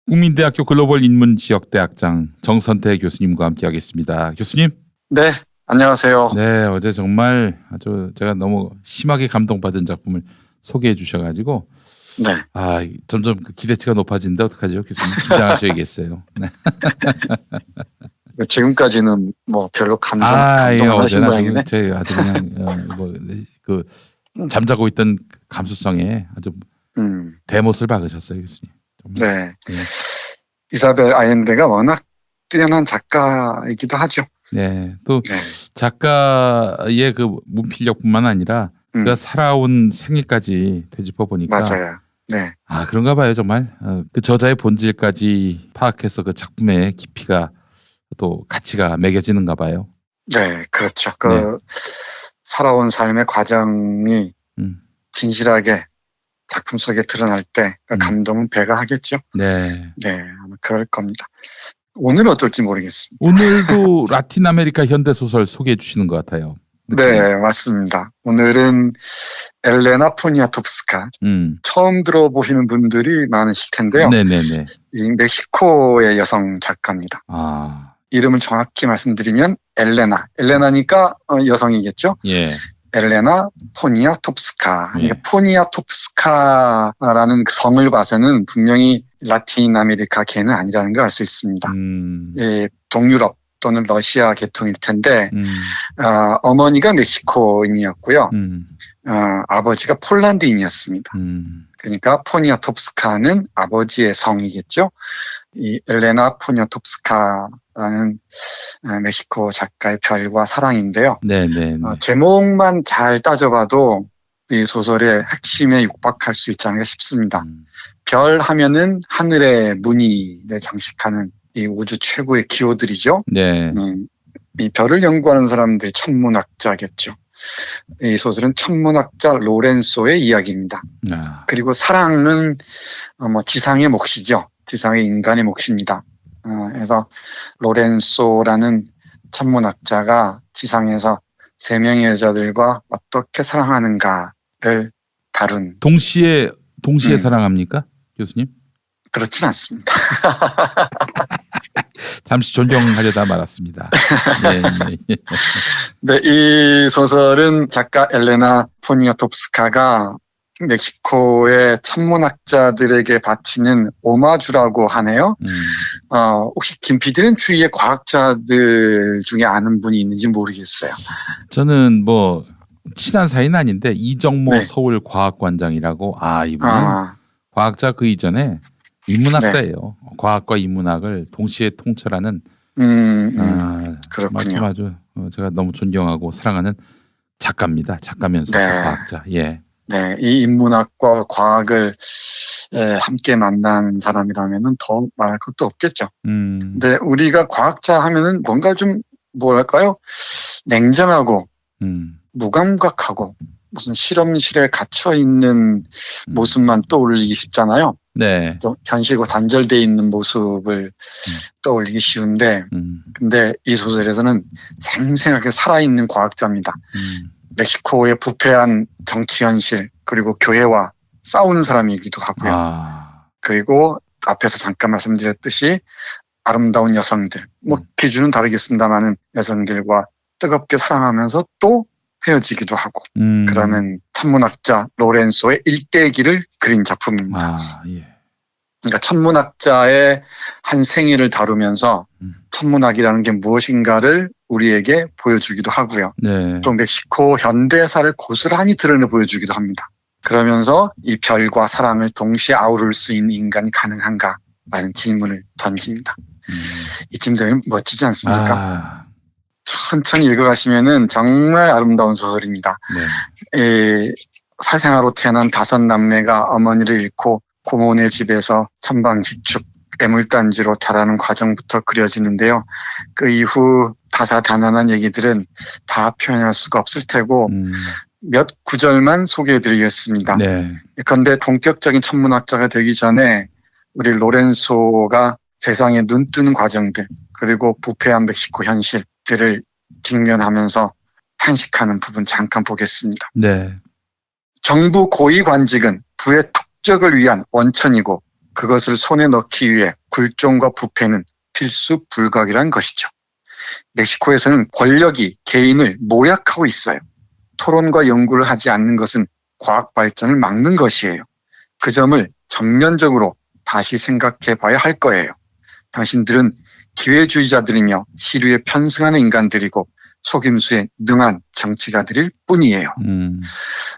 국민대학교 글로벌 인문지역대학장 정선태 교수님과 함께하겠습니다. 교수님. 네, 안녕하세요. 네, 어제 정말 아주 제가 너무 심하게 감동받은 작품을 소개해 주셔가지고 네. 점점 그 기대치가 높아지는데 어떡하죠, 교수님? 긴장하셔야겠어요. 네. 지금까지는 뭐 별로 감동을 하신 모양이네. 제가 아주 그냥 잠자고 있던 감수성에 아주 대못을 박으셨어요, 교수님. 정말. 네. 이사벨 아yen데가 워낙 뛰어난 작가이기도 하죠. 네, 또 작가의 그 문필력뿐만 아니라 그가 살아온 생애까지 되짚어 보니까 맞아요. 네. 그런가 봐요, 정말. 그 저자의 본질까지 파악해서 그 작품의 깊이가 또 가치가 매겨지는가 봐요. 네, 그렇죠. 살아온 삶의 과정이 진실하게 작품 속에 드러날 때 감동은 배가 하겠죠. 네. 네, 아마 그럴 겁니다. 오늘은 어떨지 모르겠습니다. 오늘도 라틴 아메리카 현대 소설 소개해 주시는 것 같아요. 네, 맞습니다. 오늘은 엘레나 포니아토프스카. 처음 들어보시는 분들이 많으실 텐데요. 네네네. 이 멕시코의 여성 작가입니다. 이름을 정확히 말씀드리면 엘레나니까 여성이겠죠. 예. 엘레나 포니아토프스카. 그러니까 포니아토프스카라는 그 성을 봐서는 분명히 라틴 아메리카 계는 아니라는 걸 알 수 있습니다. 예, 동유럽 또는 러시아 계통일 텐데 어머니가 멕시코인이었고요. 아버지가 폴란드인이었습니다. 그러니까 포니아토프스카는 아버지의 성이겠죠. 이 엘레나 포니아토프스카라는 멕시코 작가의 별과 사랑인데요. 네네. 제목만 잘 따져봐도 이 소설의 핵심에 육박할 수 있지 않을까 싶습니다. 별 하면은 하늘의 무늬를 장식하는 이 우주 최고의 기호들이죠. 네. 이 별을 연구하는 사람들이 천문학자겠죠. 이 소설은 천문학자 로렌소의 이야기입니다. 그리고 사랑은 지상의 몫이죠. 지상의 인간의 몫입니다. 그래서 로렌소라는 천문학자가 지상에서 3명의 여자들과 어떻게 사랑하는가를 다룬. 동시에 사랑합니까, 교수님? 그렇진 않습니다. 잠시 존경하려다 말았습니다. 네, 이 소설은 작가 엘레나 포니아토프스카가 멕시코의 천문학자들에게 바치는 오마주라고 하네요. 혹시 김 PD는 주위에 과학자들 중에 아는 분이 있는지 모르겠어요. 저는 친한 사이는 아닌데 이정모 서울과학관장이라고 이분은 과학자 그 이전에 인문학자예요. 과학과 인문학을 동시에 통찰하는 그렇군요. 아주 제가 너무 존경하고 사랑하는 작가입니다. 작가면서 과학자. 예. 네, 이 인문학과 과학을 함께 만난 사람이라면은 더 말할 것도 없겠죠. 근데 우리가 과학자 하면은 뭔가 좀 뭐랄까요? 냉정하고 무감각하고 무슨 실험실에 갇혀 있는 모습만 떠올리기 쉽잖아요. 네. 또 현실과 단절되어 있는 모습을 떠올리기 쉬운데, 근데 이 소설에서는 생생하게 살아있는 과학자입니다. 멕시코의 부패한 정치 현실, 그리고 교회와 싸우는 사람이기도 하고요. 그리고 앞에서 잠깐 말씀드렸듯이 아름다운 여성들, 기준은 다르겠습니다만은 여성들과 뜨겁게 사랑하면서 또 헤어지기도 하고 그러는 천문학자 로렌소의 일대기를 그린 작품입니다. 그러니까 천문학자의 한 생애를 다루면서 천문학이라는 게 무엇인가를 우리에게 보여주기도 하고요. 네. 또 멕시코 현대사를 고스란히 드러내 보여주기도 합니다. 그러면서 이 별과 사랑을 동시에 아우를 수 있는 인간이 가능한가라는 질문을 던집니다. 이쯤 되면 멋지지 않습니까? 천천히 읽어가시면은 정말 아름다운 소설입니다. 사생아로 태어난 5남매가 어머니를 잃고 고모네 집에서 천방지축 애물단지로 자라는 과정부터 그려지는데요. 그 이후 다사다난한 얘기들은 다 표현할 수가 없을 테고 몇 구절만 소개해드리겠습니다. 그런데 본격적인 천문학자가 되기 전에 우리 로렌소가 세상에 눈뜨는 과정들 그리고 부패한 멕시코 현실들을 직면하면서 탄식하는 부분 잠깐 보겠습니다. 정부 고위관직은 부의 툭적을 위한 원천이고 그것을 손에 넣기 위해 굴종과 부패는 필수 불가결한 것이죠. 멕시코에서는 권력이 개인을 모략하고 있어요. 토론과 연구를 하지 않는 것은 과학 발전을 막는 것이에요. 그 점을 전면적으로 다시 생각해 봐야 할 거예요. 당신들은 기회주의자들이며 시류에 편승하는 인간들이고 속임수에 능한 정치가들일 뿐이에요.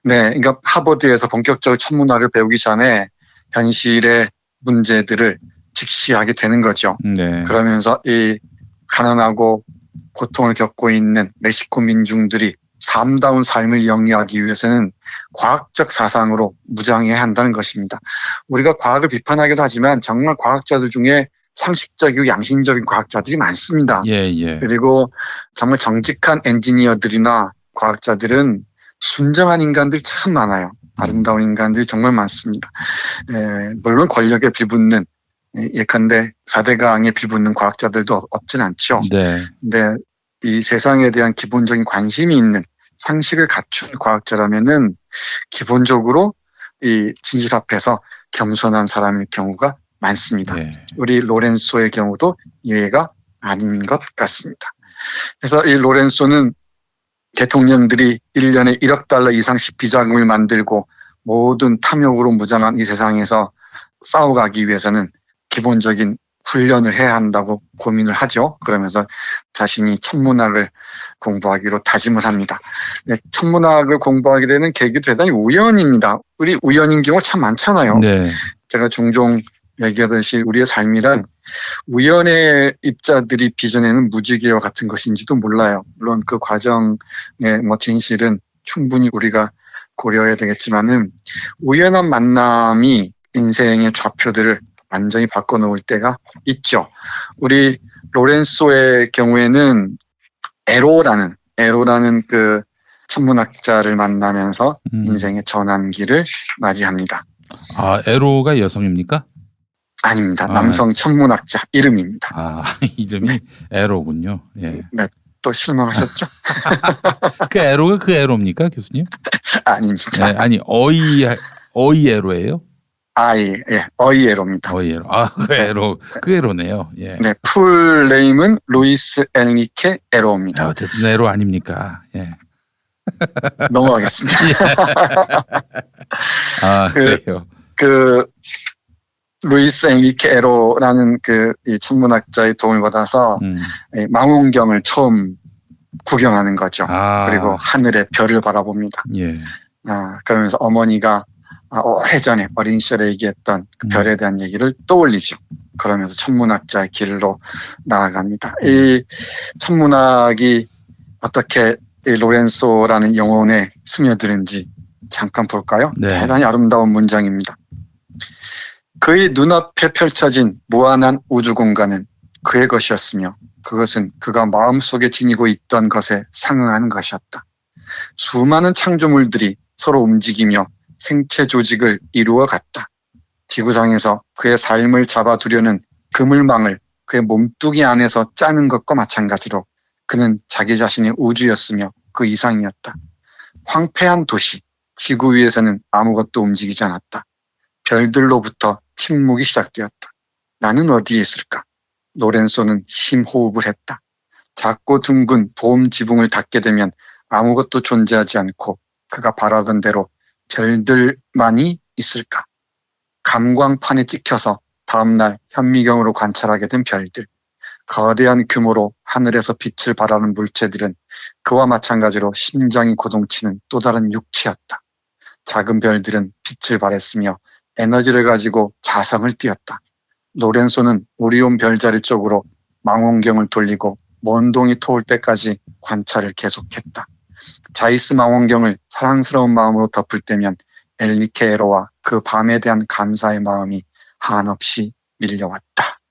네, 그러니까 하버드에서 본격적으로 천문학을 배우기 전에 현실의 문제들을 직시하게 되는 거죠. 네. 그러면서 이 가난하고 고통을 겪고 있는 멕시코 민중들이 삶다운 삶을 영위하기 위해서는 과학적 사상으로 무장해야 한다는 것입니다. 우리가 과학을 비판하기도 하지만 정말 과학자들 중에 상식적이고 양심적인 과학자들이 많습니다. 예, 예. 그리고 정말 정직한 엔지니어들이나 과학자들은 순정한 인간들이 참 많아요. 아름다운 인간들이 정말 많습니다. 물론 권력에 빌붙는 예컨대 4대강에 빌붙는 과학자들도 없진 않죠. 네. 근데 이 세상에 대한 기본적인 관심이 있는 상식을 갖춘 과학자라면은 기본적으로 이 진실 앞에서 겸손한 사람일 경우가 많습니다. 네. 우리 로렌소의 경우도 예외가 아닌 것 같습니다. 그래서 이 로렌소는 대통령들이 1년에 1억 달러 이상씩 비자금을 만들고 모든 탐욕으로 무장한 이 세상에서 싸워가기 위해서는 기본적인 훈련을 해야 한다고 고민을 하죠. 그러면서 자신이 천문학을 공부하기로 다짐을 합니다. 네, 천문학을 공부하게 되는 계기도 대단히 우연입니다. 우리 우연인 경우 참 많잖아요. 네. 제가 종종 얘기하듯이 우리의 삶이란 우연의 입자들이 빚어내는 무지개와 같은 것인지도 몰라요. 물론 그 과정의 진실은 충분히 우리가 고려해야 되겠지만은 우연한 만남이 인생의 좌표들을 완전히 바꿔놓을 때가 있죠. 우리 로렌소의 경우에는 에로라는 그 천문학자를 만나면서 인생의 전환기를 맞이합니다. 아, 에로가 여성입니까? 아닙니다. 남성 천문학자 이름입니다. 아, 이름이 네. 에로군요. 예. 네, 또 실망하셨죠? 그 에로가 그 에로입니까, 교수님? 아닙니다. 네, 아니 어이 에로예요? 어이에로입니다. 어이 에로. 아, 그 에로, 그 에로네요. 예. 네, 풀 네임은 루이스 엔리케 에로입니다. 아, 어쨌든 에로 아닙니까? 예. 넘어가겠습니다. 아, 그래요. 그 루이스 엔리케 에로라는 이 천문학자의 도움을 받아서 이 망원경을 처음 구경하는 거죠. 그리고 하늘의 별을 바라봅니다. 예. 그러면서 어머니가 오래전에 어린 시절에 얘기했던 그 별에 대한 얘기를 떠올리죠. 그러면서 천문학자의 길로 나아갑니다. 이 천문학이 어떻게 이 로렌소라는 영혼에 스며드는지 잠깐 볼까요? 네. 대단히 아름다운 문장입니다. 그의 눈앞에 펼쳐진 무한한 우주 공간은 그의 것이었으며 그것은 그가 마음속에 지니고 있던 것에 상응하는 것이었다. 수많은 창조물들이 서로 움직이며 생체 조직을 이루어 갔다. 지구상에서 그의 삶을 잡아두려는 그물망을 그의 몸뚱이 안에서 짜는 것과 마찬가지로 그는 자기 자신의 우주였으며 그 이상이었다. 황폐한 도시, 지구 위에서는 아무것도 움직이지 않았다. 별들로부터 침묵이 시작되었다. 나는 어디에 있을까? 로렌소는 심호흡을 했다. 작고 둥근 돔 지붕을 닫게 되면 아무것도 존재하지 않고 그가 바라던 대로 별들만이 있을까? 감광판에 찍혀서 다음날 현미경으로 관찰하게 된 별들. 거대한 규모로 하늘에서 빛을 발하는 물체들은 그와 마찬가지로 심장이 고동치는 또 다른 육체였다. 작은 별들은 빛을 발했으며 에너지를 가지고 자성을 띠었다. 로렌소는 오리온 별자리 쪽으로 망원경을 돌리고 먼동이 토올 때까지 관찰을 계속했다. 자이스 망원경을 사랑스러운 마음으로 덮을 때면 엔리케 에로와 그 밤에 대한 감사의 마음이 한없이 밀려왔다.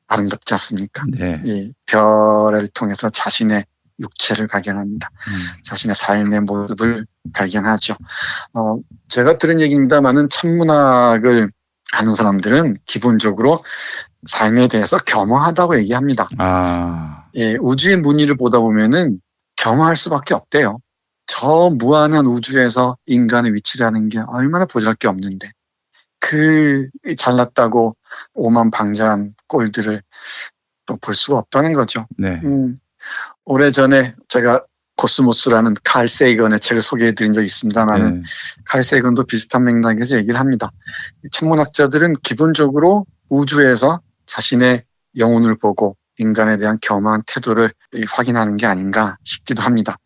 아름답지 않습니까? 네. 이 별을 통해서 자신의 육체를 발견합니다. 자신의 삶의 모습을 발견하죠. 제가 들은 얘기입니다만은 천문학을 아는 사람들은 기본적으로 삶에 대해서 겸허하다고 얘기합니다. 예, 우주의 무늬를 보다 보면은 겸허할 수밖에 없대요. 저 무한한 우주에서 인간의 위치라는 게 얼마나 보잘게 없는데 그 잘났다고 오만방자한 꼴들을 또 볼 수가 없다는 거죠. 네. 오래전에 제가 코스모스라는 칼 세이건의 책을 소개해드린 적이 있습니다만 네. 칼 세이건도 비슷한 맥락에서 얘기를 합니다. 천문학자들은 기본적으로 우주에서 자신의 영혼을 보고 인간에 대한 겸허한 태도를 확인하는 게 아닌가 싶기도 합니다.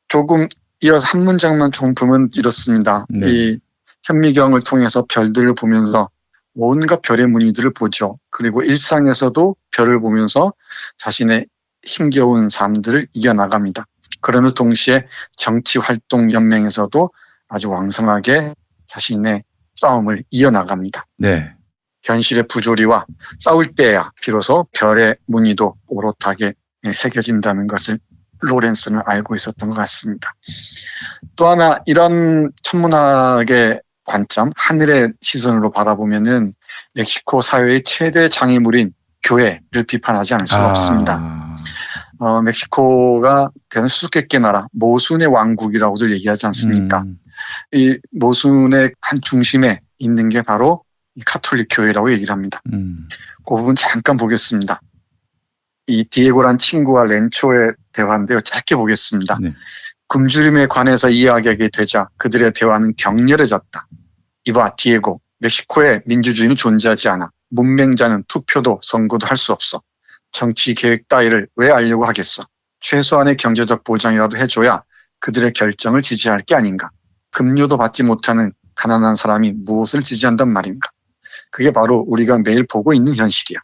조금 이어서 한 문장만重품은 이렇습니다. 네. 이 현미경을 통해서 별들을 보면서 온갖 별의 무늬들을 보죠. 그리고 일상에서도 별을 보면서 자신의 힘겨운 삶들을 이겨나갑니다. 그러는 동시에 정치활동연맹에서도 아주 왕성하게 자신의 싸움을 이어나갑니다. 네. 현실의 부조리와 싸울 때야 비로소 별의 무늬도 오롯하게 새겨진다는 것을 로렌스는 알고 있었던 것 같습니다. 또 하나 이런 천문학의 관점, 하늘의 시선으로 바라보면은 멕시코 사회의 최대 장애물인 교회를 비판하지 않을 수가 없습니다. 멕시코가 대단히 수수께끼 나라, 모순의 왕국이라고도 얘기하지 않습니까? 이 모순의 한 중심에 있는 게 바로 이 카톨릭 교회라고 얘기를 합니다. 그 부분 잠깐 보겠습니다. 이 디에고란 친구와 렌초의 대화인데요. 짧게 보겠습니다. 네. 굶주림에 관해서 이야기하게 되자 그들의 대화는 격렬해졌다. 이봐 디에고, 멕시코에 민주주의는 존재하지 않아. 문맹자는 투표도 선거도 할 수 없어. 정치 계획 따위를 왜 알려고 하겠어. 최소한의 경제적 보장이라도 해줘야 그들의 결정을 지지할 게 아닌가. 급료도 받지 못하는 가난한 사람이 무엇을 지지한단 말인가. 그게 바로 우리가 매일 보고 있는 현실이야.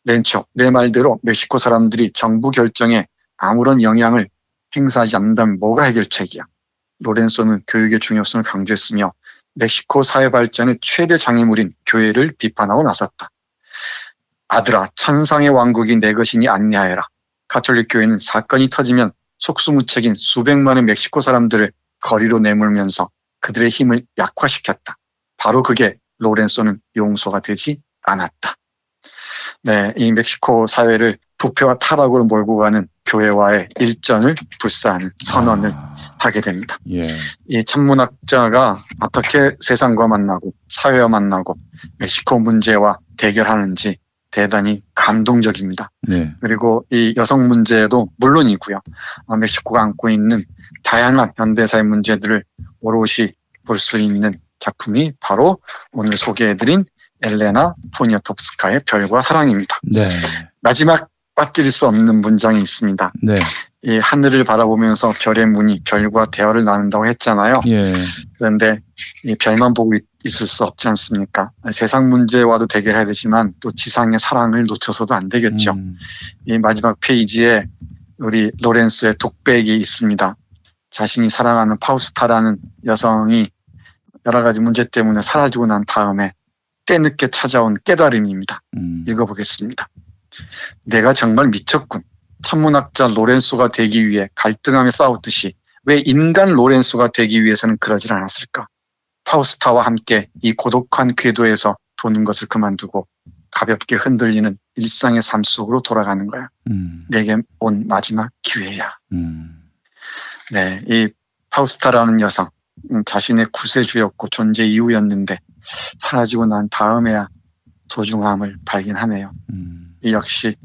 렌초, 내 말대로 멕시코 사람들이 정부 결정에 아무런 영향을 행사하지 않는다면 뭐가 해결책이야. 로렌소는 교육의 중요성을 강조했으며 멕시코 사회 발전의 최대 장애물인 교회를 비판하고 나섰다. 아들아, 천상의 왕국이 내 것이니 안내하여라. 가톨릭 교회는 사건이 터지면 속수무책인 수백만의 멕시코 사람들을 거리로 내몰면서 그들의 힘을 약화시켰다. 바로 그게 로렌소는 용서가 되지 않았다. 네, 이 멕시코 사회를 부패와 타락으로 몰고 가는 교회와의 일전을 불사하는 선언을 하게 됩니다. 예. 이 천문학자가 어떻게 세상과 만나고 사회와 만나고 멕시코 문제와 대결하는지 대단히 감동적입니다. 네. 그리고 이 여성 문제도 물론이고요. 멕시코가 안고 있는 다양한 현대사의 문제들을 오롯이 볼 수 있는 작품이 바로 오늘 소개해드린 엘레나 포니아톱스카의 별과 사랑입니다. 네. 마지막 빠뜨릴 수 없는 문장이 있습니다. 네. 이 하늘을 바라보면서 별의 무늬, 별과 대화를 나눈다고 했잖아요. 예. 그런데 이 별만 보고 있을 수 없지 않습니까? 세상 문제와도 대결해야 되지만 또 지상의 사랑을 놓쳐서도 안 되겠죠. 이 마지막 페이지에 우리 로렌소의 독백이 있습니다. 자신이 사랑하는 파우스타라는 여성이 여러 가지 문제 때문에 사라지고 난 다음에 때늦게 찾아온 깨달음입니다. 읽어보겠습니다. 내가 정말 미쳤군. 천문학자 로렌소가 되기 위해 갈등하며 싸웠듯이 왜 인간 로렌소가 되기 위해서는 그러질 않았을까? 파우스타와 함께 이 고독한 궤도에서 도는 것을 그만두고 가볍게 흔들리는 일상의 삶 속으로 돌아가는 거야. 내게 온 마지막 기회야. 네, 이 파우스타라는 여성, 자신의 구세주였고 존재 이유였는데 사라지고 난 다음에야 소중함을 발견하네요. 이 역시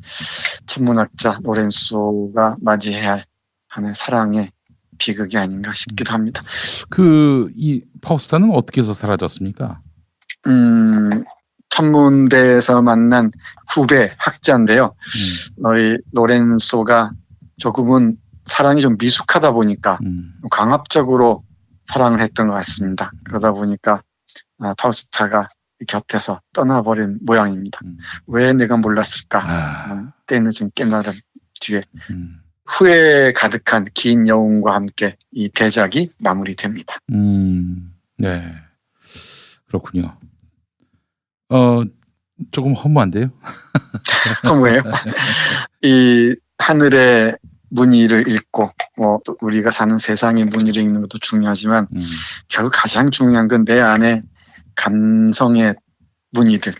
천문학자 로렌소가 맞이해야 하는 사랑의 비극이 아닌가 싶기도 합니다. 이 파우스타는 어떻게 해서 사라졌습니까? 천문대에서 만난 후배 학자인데요. 이 로렌소가 조금은 사랑이 좀 미숙하다 보니까 강압적으로 사랑을 했던 것 같습니다. 그러다 보니까 파우스타가 곁에서 떠나버린 모양입니다. 왜 내가 몰랐을까? 때늦은 깨달음 뒤에 후회 가득한 긴 여운과 함께 이 대작이 마무리됩니다. 네, 그렇군요. 조금 허무한데요? 허무해요? 이 하늘의 무늬를 읽고 또 우리가 사는 세상의 무늬를 읽는 것도 중요하지만 결국 가장 중요한 건 내 안에 감성의 무늬들,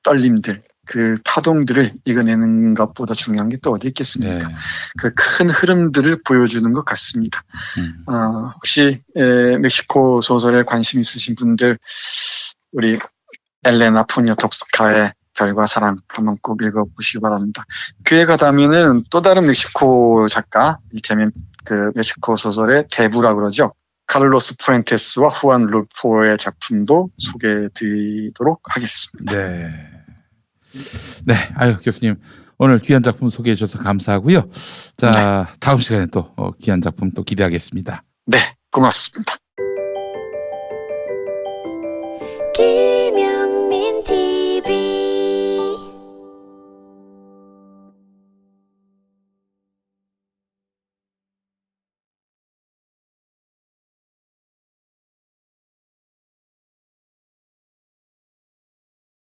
떨림들, 그 파동들을 읽어내는 것보다 중요한 게 또 어디 있겠습니까? 네. 그 큰 흐름들을 보여주는 것 같습니다. 혹시 멕시코 소설에 관심 있으신 분들 우리 엘레나 포니아tov스카의 별과 사랑 한번 꼭 읽어보시기 바랍니다. 그에 가다면은 또 다른 멕시코 작가, 이를테면 그 멕시코 소설의 대부라 그러죠. 카를로스 푸엔테스와 후안 룰포의 작품도 소개해드리도록 하겠습니다. 네. 네, 아유 교수님 오늘 귀한 작품 소개해 주셔서 감사하고요. 자, 다음 시간에 또 귀한 작품 또 기대하겠습니다. 네, 고맙습니다.